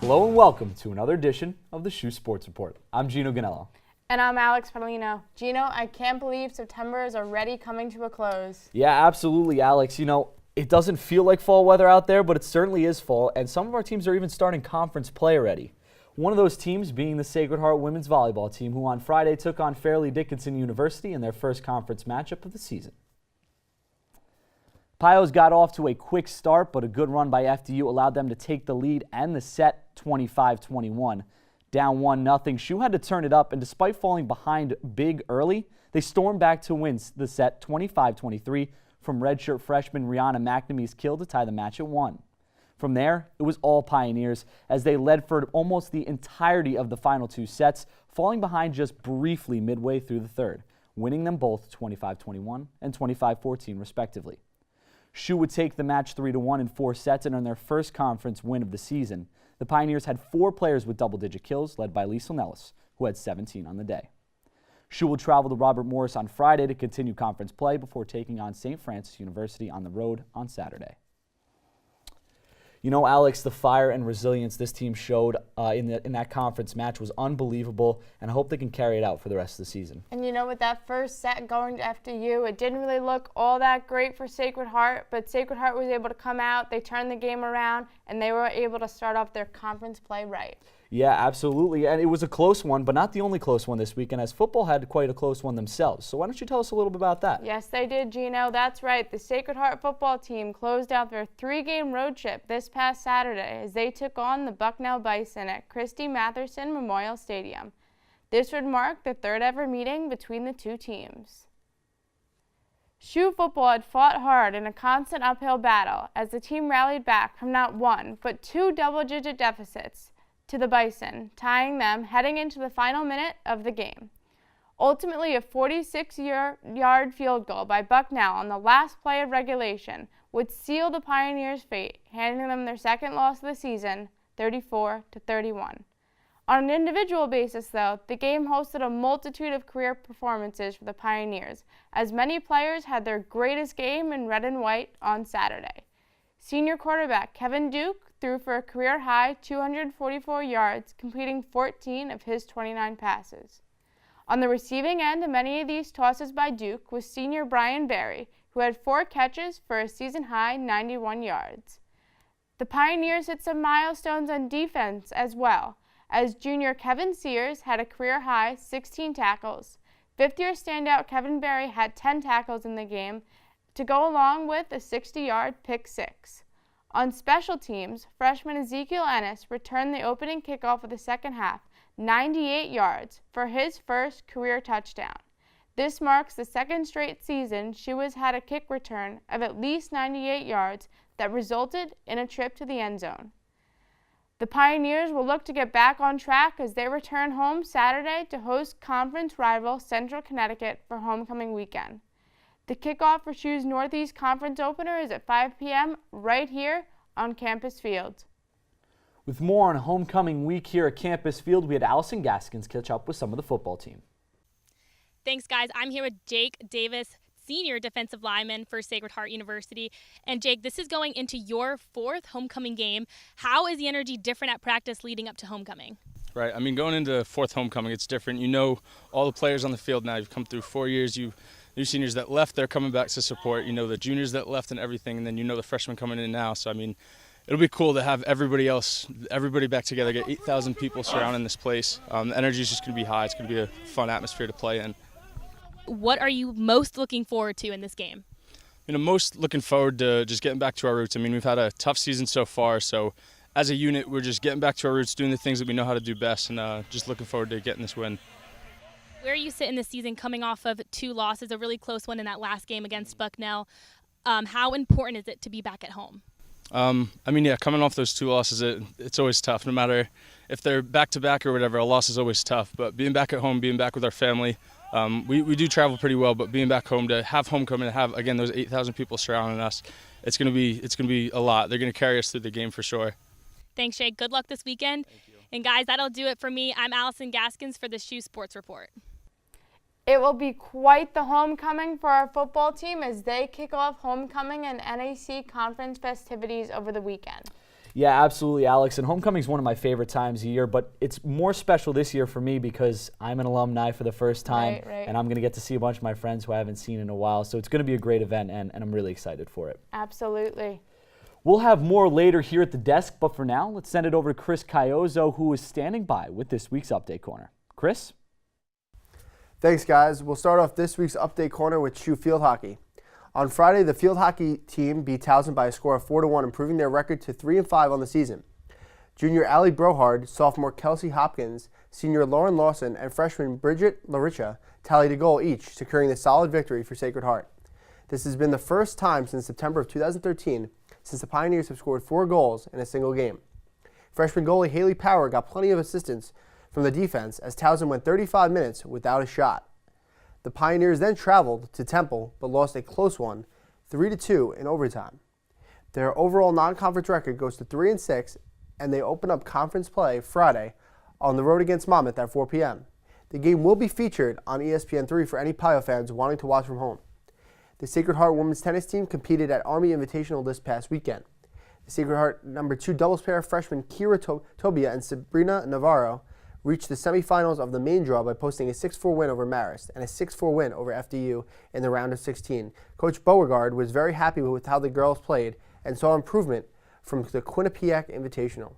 Hello and welcome to another edition of the SHU Sports Report. I'm Gino Ganello. And I'm Alex Perlino. Gino, I can't believe September is already coming to a close. Yeah, absolutely, Alex. You know, it doesn't feel like fall weather out there, but it certainly is fall, and some of our teams are even starting conference play already. One of those teams being the Sacred Heart women's volleyball team, who on Friday took on Fairleigh Dickinson University in their first conference matchup of the season. Pios got off to a quick start, but a good run by FDU allowed them to take the lead and the set 25-21. Down 1-0, SHU had to turn it up, and despite falling behind big early, they stormed back to win the set 25-23 from redshirt freshman Rihanna McNamee's kill to tie the match at 1. From there, it was all Pioneers as they led for almost the entirety of the final two sets, falling behind just briefly midway through the third, winning them both 25-21 and 25-14 respectively. SHU would take the match 3-1 in 4 sets and earn their first conference win of the season. The Pioneers had 4 players with double-digit kills, led by Liesl Nellis, who had 17 on the day. SHU will travel to Robert Morris on Friday to continue conference play before taking on St. Francis University on the road on Saturday. You know, Alex, the fire and resilience this team showed in that conference match was unbelievable, and I hope they can carry it out for the rest of the season. And you know, with that first set going to FDU, it didn't really look all that great for Sacred Heart, but Sacred Heart was able to come out, they turned the game around, and they were able to start off their conference play right. Yeah, absolutely, and it was a close one, but not the only close one this weekend, as football had quite a close one themselves. So why don't you tell us a little bit about that? Yes, they did, Gino. That's right. The Sacred Heart football team closed out their 3-game road trip this past Saturday as they took on the Bucknell Bison at Christy Matherson Memorial Stadium. This would mark the third ever meeting between the two teams. SHU football had fought hard in a constant uphill battle as the team rallied back from not one, but 2 double-digit deficits to the Bison, tying them heading into the final minute of the game. Ultimately, a 46-yard field goal by Bucknell on the last play of regulation would seal the Pioneers' fate, handing them their second loss of the season, 34-31. On an individual basis, though, the game hosted a multitude of career performances for the Pioneers, as many players had their greatest game in red and white on Saturday. Senior quarterback Kevin Duke threw for a career-high 244 yards, completing 14 of his 29 passes. On the receiving end of many of these tosses by Duke was senior Brian Berry, who had 4 catches for a season-high 91 yards. The Pioneers hit some milestones on defense as well, as junior Kevin Sears had a career-high 16 tackles. Fifth-year standout Kevin Berry had 10 tackles in the game, to go along with a 60-yard pick 6. On special teams, freshman Ezekiel Ennis returned the opening kickoff of the second half, 98 yards, for his first career touchdown. This marks the second straight season SHU has had a kick return of at least 98 yards that resulted in a trip to the end zone. The Pioneers will look to get back on track as they return home Saturday to host conference rival Central Connecticut for homecoming weekend. The kickoff for SHU's Northeast Conference opener is at 5 p.m. right here on Campus Field. With more on homecoming week here at Campus Field, we had Allison Gaskins catch up with some of the football team. Thanks, guys. I'm here with Jake Davis, senior defensive lineman for Sacred Heart University. And Jake, this is going into your 4th homecoming game. How is the energy different at practice leading up to homecoming? Right. I mean, going into 4th homecoming, it's different. You know all the players on the field now. You've come through 4 years. New seniors that left, they're coming back to support. You know the juniors that left and everything, and then you know the freshmen coming in now. So, I mean, it'll be cool to have everybody back together, get 8,000 people surrounding this place. The energy is just going to be high. It's going to be a fun atmosphere to play in. What are you most looking forward to in this game? You know, most looking forward to just getting back to our roots. I mean, we've had a tough season so far, so as a unit, we're just getting back to our roots, doing the things that we know how to do best, and just looking forward to getting this win. Where you sit in the season coming off of 2 losses, a really close one in that last game against Bucknell. How important is it to be back at home? I mean, yeah, coming off those 2 losses, it's always tough. No matter if they're back-to-back or whatever, a loss is always tough. But being back at home, being back with our family, we do travel pretty well, but being back home to have homecoming, to have, again, those 8,000 people surrounding us, it's gonna be a lot. They're going to carry us through the game for sure. Thanks, Jake. Good luck this weekend. Thank you. And guys, that'll do it for me. I'm Allison Gaskins for the SHU Sports Report. It will be quite the homecoming for our football team as they kick off homecoming and NAC conference festivities over the weekend. Yeah, absolutely, Alex. And homecoming is one of my favorite times of year, but it's more special this year for me because I'm an alumni for the first time, Right. and I'm going to get to see a bunch of my friends who I haven't seen in a while. So it's going to be a great event, and I'm really excited for it. Absolutely. We'll have more later here at the desk, but for now, let's send it over to Chris Caiozzo, who is standing by with this week's Update Corner. Chris? Thanks, guys. We'll start off this week's Update Corner with SHU Field Hockey. On Friday, the field hockey team beat Towson by a score of 4-1, improving their record to 3-5 on the season. Junior Allie Brohard, sophomore Kelsey Hopkins, senior Lauren Lawson, and freshman Bridget Laricha tallied a goal each, securing the solid victory for Sacred Heart. This has been the first time since September of 2013 since the Pioneers have scored 4 goals in a single game. Freshman goalie Haley Power got plenty of assistance from the defense as Towson went 35 minutes without a shot. The Pioneers then traveled to Temple but lost a close one, 3-2 in overtime. Their overall non-conference record goes to 3-6, and they open up conference play Friday on the road against Monmouth at 4 p.m. The game will be featured on ESPN3 for any Pio fans wanting to watch from home. The Sacred Heart women's tennis team competed at Army Invitational this past weekend. The Sacred Heart number 2 doubles pair freshmen Kira Tobia and Sabrina Navarro reached the semifinals of the main draw by posting a 6-4 win over Marist and a 6-4 win over FDU in the round of 16. Coach Beauregard was very happy with how the girls played and saw improvement from the Quinnipiac Invitational.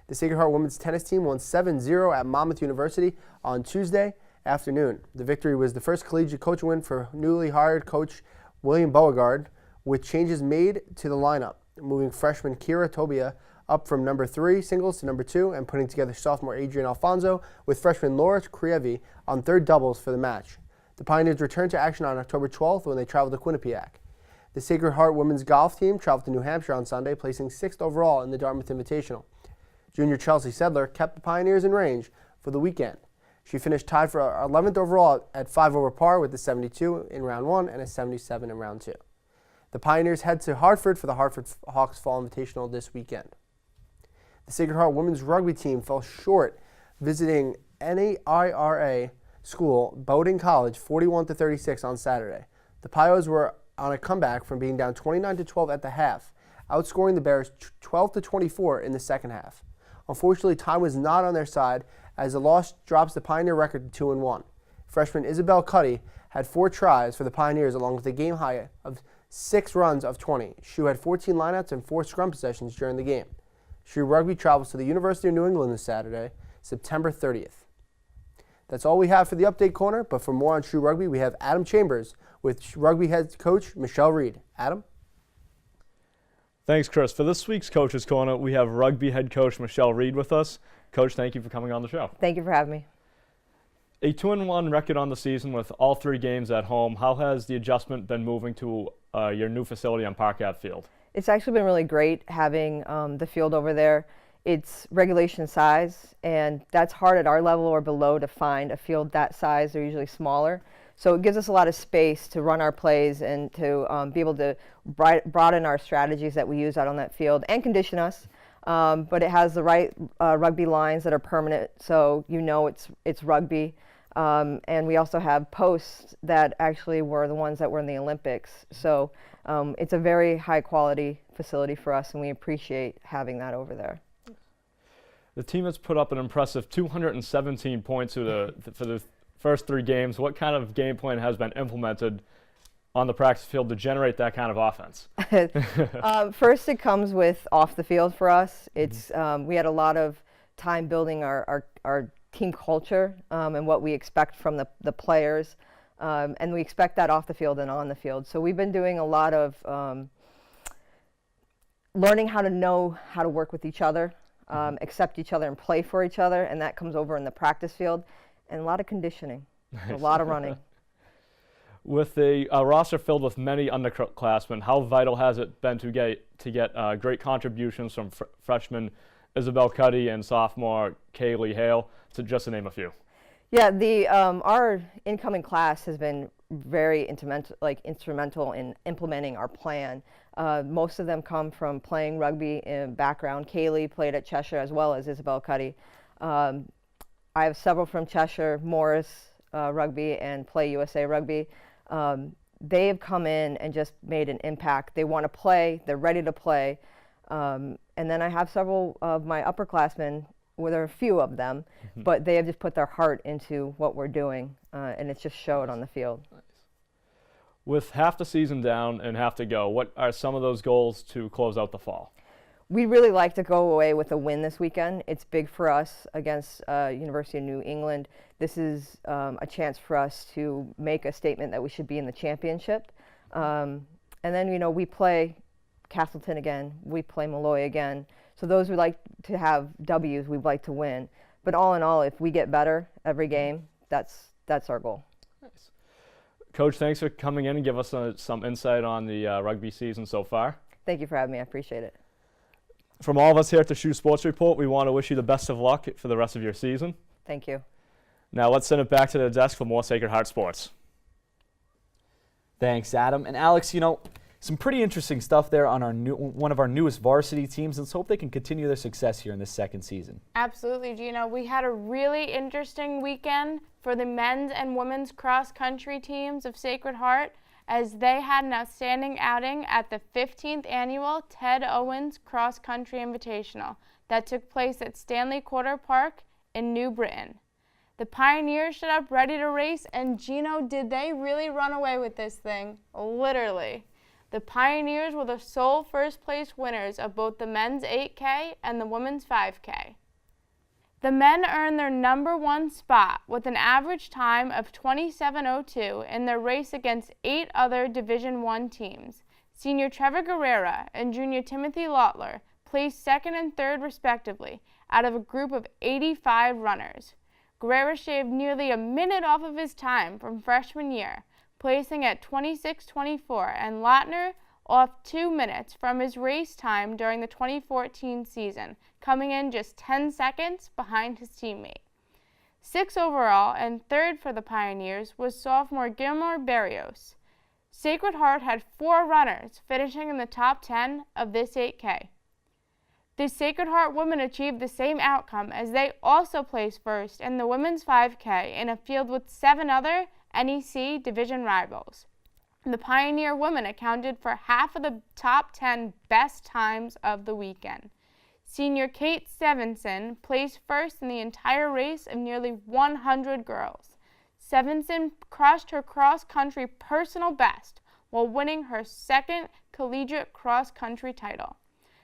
The Sacred Heart women's tennis team won 7-0 at Monmouth University on Tuesday afternoon. The victory was the first collegiate coach win for newly hired coach William Beauregard, with changes made to the lineup, moving freshman Kira Tobia up from number 3 singles to number 2 and putting together sophomore Adrian Alfonso with freshman Laura Krievi on third doubles for the match. The Pioneers returned to action on October 12th when they traveled to Quinnipiac. The Sacred Heart women's golf team traveled to New Hampshire on Sunday, placing 6th overall in the Dartmouth Invitational. Junior Chelsea Sedler kept the Pioneers in range for the weekend. She finished tied for 11th overall at 5 over par with a 72 in round 1 and a 77 in round 2. The Pioneers head to Hartford for the Hartford Hawks Fall Invitational this weekend. The Sacred Heart women's rugby team fell short visiting NAIRA school Bowdoin College 41-36 on Saturday. The Pios were on a comeback from being down 29-12 at the half, outscoring the Bears 12-24 in the second half. Unfortunately, time was not on their side as the loss drops the Pioneer record to 2-1. Freshman Isabel Cuddy had 4 tries for the Pioneers along with a game high of 6 runs of 20. SHU had 14 lineouts and 4 scrum possessions during the game. SHU Rugby travels to the University of New England this Saturday, September 30th. That's all we have for the Update Corner, but for more on SHU Rugby, we have Adam Chambers with Rugby head coach Michelle Reed. Adam? Thanks, Chris. For this week's Coach's Corner, we have Rugby head coach Michelle Reed with us. Coach, thank you for coming on the show. Thank you for having me. A 2-1 record on the season with all 3 games at home. How has the adjustment been moving to your new facility on Park Ave Field? It's actually been really great having the field over there. It's regulation size, and that's hard at our level or below to find a field that size. They're usually smaller. So it gives us a lot of space to run our plays and to be able to broaden our strategies that we use out on that field and condition us. But it has the right rugby lines that are permanent, so you know it's rugby. And we also have posts that actually were the ones that were in the Olympics. So it's a very high quality facility for us, and we appreciate having that over there. The team has put up an impressive 217 points for the first 3 games. What kind of game plan has been implemented on the practice field to generate that kind of offense? First, it comes with off the field for us. It's we had a lot of time building our team culture and what we expect from the players, and we expect that off the field and on the field. So we've been doing a lot of learning how to know how to work with each other, accept each other, and play for each other, and that comes over in the practice field, and a lot of conditioning, a lot of running. With a roster filled with many underclassmen, how vital has it been to get great contributions from freshmen Isabel Cuddy and sophomore Kaylee Hale, to just to name a few? Yeah, our incoming class has been very instrumental in implementing our plan. Most of them come from playing rugby in background. Kaylee played at Cheshire as well as Isabel Cuddy. I have several from Cheshire, Morris Rugby, and Play USA Rugby. They have come in and just made an impact. They want to play. They're ready to play. And then I have several of my upperclassmen, well, there are a few of them, but they have just put their heart into what we're doing, and it's just showed on the field. With half the season down and half to go, what are some of those goals to close out the fall? We really like to go away with a win this weekend. It's big for us against University of New England. This is a chance for us to make a statement that we should be in the championship. And then, you know, we play Castleton again. We play Malloy again. So those we like to have W's, we'd like to win. But all in all, if we get better every game, that's our goal. Nice. Coach, thanks for coming in and give us some insight on the rugby season so far. Thank you for having me. I appreciate it. From all of us here at the SHU Sports Report, we want to wish you the best of luck for the rest of your season. Thank you. Now let's send it back to the desk for more Sacred Heart Sports. Thanks, Adam. And Alex, you know, some pretty interesting stuff there on one of our newest varsity teams. Let's hope they can continue their success here in this second season. Absolutely, Gino. We had a really interesting weekend for the men's and women's cross-country teams of Sacred Heart, as they had an outstanding outing at the 15th annual Ted Owens Cross Country Invitational that took place at Stanley Quarter Park in New Britain. The Pioneers showed up ready to race, and Gino, did they really run away with this thing? Literally. The Pioneers were the sole first place winners of both the men's 8K and the women's 5K. The men earned their #1 spot with an average time of 27:02 in their race against 8 other Division I teams. Senior Trevor Guerrera and Junior Timothy Lottler placed 2nd and 3rd respectively out of a group of 85 runners. Guerrera shaved nearly a minute off of his time from freshman year, placing at 26:24, and Lottner off 2 minutes from his race time during the 2014 season, coming in just 10 seconds behind his teammate. 6th overall and 3rd for the Pioneers was sophomore Gilmore Barrios. Sacred Heart had 4 runners finishing in the top 10 of this 8K. The Sacred Heart women achieved the same outcome as they also placed first in the women's 5K in a field with 7 other NEC division rivals. The Pioneer women accounted for half of the top 10 best times of the weekend. Senior Kate Stevenson placed first in the entire race of nearly 100 girls. Stevenson crushed her cross-country personal best while winning her 2nd collegiate cross-country title.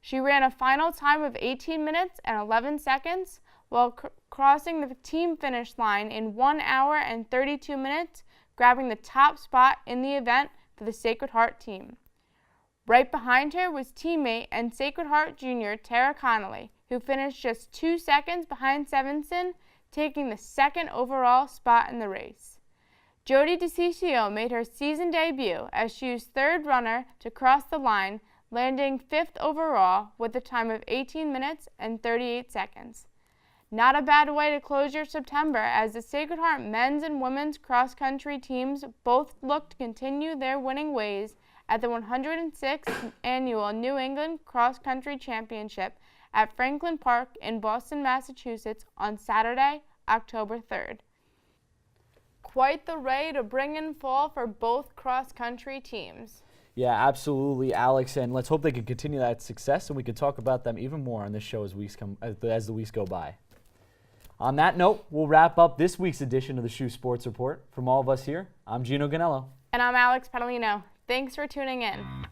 She ran a final time of 18 minutes and 11 seconds while crossing the team finish line in 1 hour and 32 minutes, grabbing the top spot in the event for the Sacred Heart team. Right behind her was teammate and Sacred Heart junior Tara Connolly, who finished just 2 seconds behind Stevenson, taking the 2nd overall spot in the race. Jody DeCiccio made her season debut as SHU's 3rd runner to cross the line, landing 5th overall with a time of 18 minutes and 38 seconds. Not a bad way to close your September, as the Sacred Heart men's and women's cross-country teams both look to continue their winning ways at the 106th annual New England Cross Country Championship at Franklin Park in Boston, Massachusetts on Saturday, October 3rd. Quite the way to bring in fall for both cross-country teams. Yeah, absolutely, Alex, and let's hope they can continue that success, and we can talk about them even more on this show as the weeks go by. On that note, we'll wrap up this week's edition of the SHU Sports Report. From all of us here, I'm Gino Ganello. And I'm Alex Pedalino. Thanks for tuning in.